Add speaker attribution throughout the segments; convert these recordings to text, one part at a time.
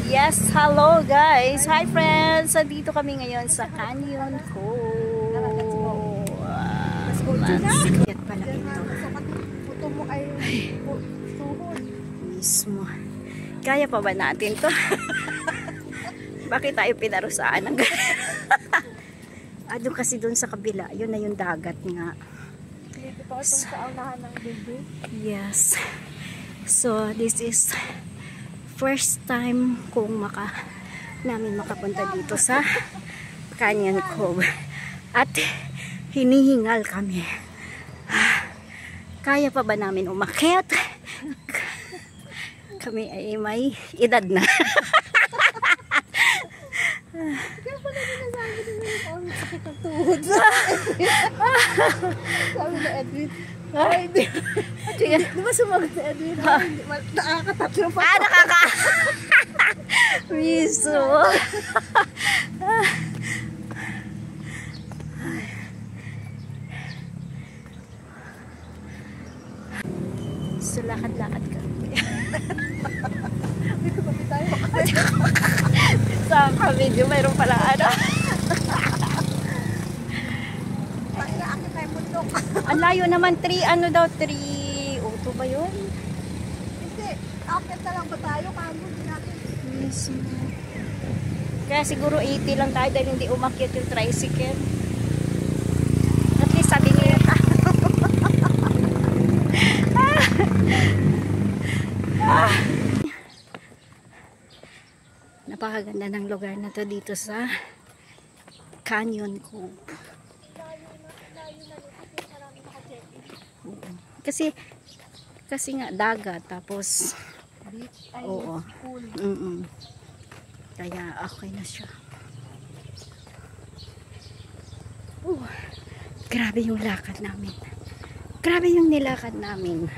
Speaker 1: Yes, hello guys. Hi friends. Nandito kami ngayon sa Canyon Cove. Let's go. Yan pala ito.
Speaker 2: Puto mo ay tuhod.
Speaker 1: Mismo. Kaya pa ba natin to? Bakit tayo pinarusaan ng doon kasi doon sa kabila. Yun na yung dagat nga.
Speaker 2: Dito pa itong sa unahan ng baby.
Speaker 1: Yes. So, this is first time kung namin makapunta dito sa Canyon Cove. At hinihingal kami. Kaya pa ba namin umakyat? Kami ay may edad na.
Speaker 2: Kaya pala sinasabi nila yung sakit ng tuhod. Sabi na Edwin. Ay, di ba sumagot na Edwin? Nakakatatlo pa.
Speaker 1: Nakaka! Miso. So, lakad-lakad kami.
Speaker 2: Dito kami tayo.
Speaker 1: Sa video, mayroon pala
Speaker 2: Pakilaakit tayo bundok.
Speaker 1: Ang layo naman, 3 auto ba yun?
Speaker 2: Hindi, akit na lang ba tayo? Kamo din natin.
Speaker 1: Mismo. Kaya siguro 80 lang tayo dahil hindi umakyat yung tricycle. At least sabi niya napakaganda ng lugar na to dito sa Canyon Cove. Kasi nga dagat tapos
Speaker 2: Beach ay
Speaker 1: oo.
Speaker 2: cool.
Speaker 1: Kaya okay na siya. Grabe yung lakad namin. Grabe yung nilakad namin.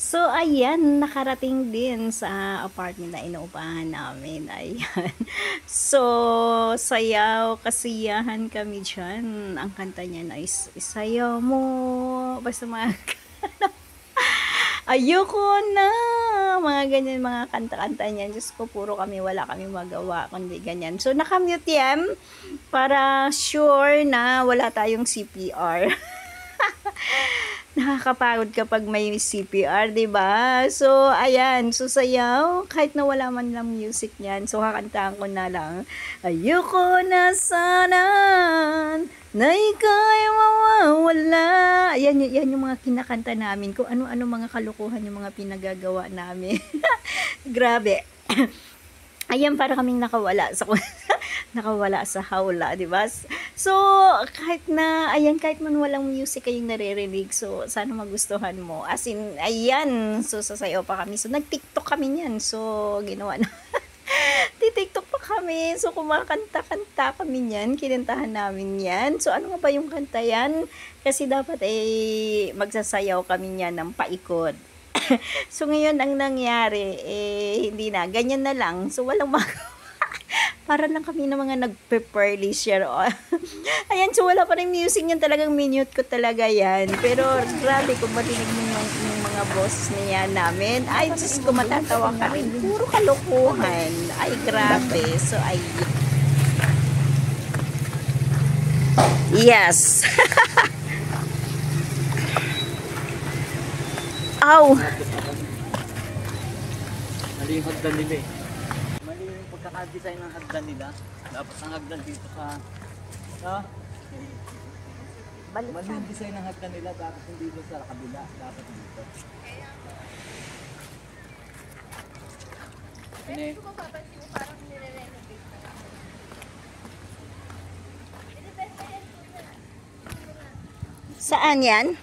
Speaker 1: So, ayan, nakarating din sa apartment na inuupahan namin. Ayan. So, sayaw, kasiyahan kami dyan. Ang kanta niya na isayaw mo. Basta mga ayoko na. Mga ganyan, mga kanta-kanta niyan. Diyos ko, puro kami, wala kami magawa. Kundi ganyan. So, nakamute yan para sure na wala tayong CPR. Nakakapagod kapag may CPR, diba? So, ayan. So, sayaw. Kahit na wala man lang music niyan. So, kakantaan ko na lang. Ayoko na sana na ika'y mawawala. Yan yung mga kinakanta namin. Kung ano-ano mga kalukuhan yung mga pinagagawa namin. Grabe. Ayan, para kaming nakawala sa hawla, di ba? So, kahit man walang music kayong naririnig, so, sana magustuhan mo. As in, ayan, so, sasayaw pa kami. So, nag-TikTok kami niyan. So, ginawa na. TikTok pa kami. So, kumakanta-kanta kami niyan. Kinantahan namin yan. So, ano nga ba yung kanta yan? Kasi dapat, magsasayaw kami niyan ng paikot. So, ngayon, ang nangyari, hindi na. Ganyan na lang. So, walang para lang kami na mga nag-prepare this year. Ayan, so wala pa rin music yan. Talagang minute ko talaga yan. Pero, grabe, kung matinig mo yung mga boses niya namin, ay, Diyos ko, matatawa ka rin. Puro kalokohan. Ay, grabe. So, ay, yes. Ow!
Speaker 3: Mali yung hagdan nila eh. Mali yung pagkakadesign ng hagdan nila. Dapat ang hagdan dito sa mali yung design ng hagdan nila. Dapat hindi dito sa kabila. Dapat dito. Hindi.
Speaker 2: Kung mapapansin mo parang nire-renovate na.
Speaker 1: Saan yan?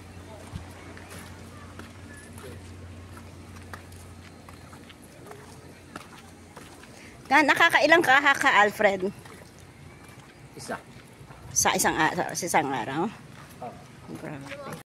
Speaker 1: Nakakailang ka, Alfred?
Speaker 3: Isa.
Speaker 1: Sa isang araw?
Speaker 3: Oh.
Speaker 1: Grabe.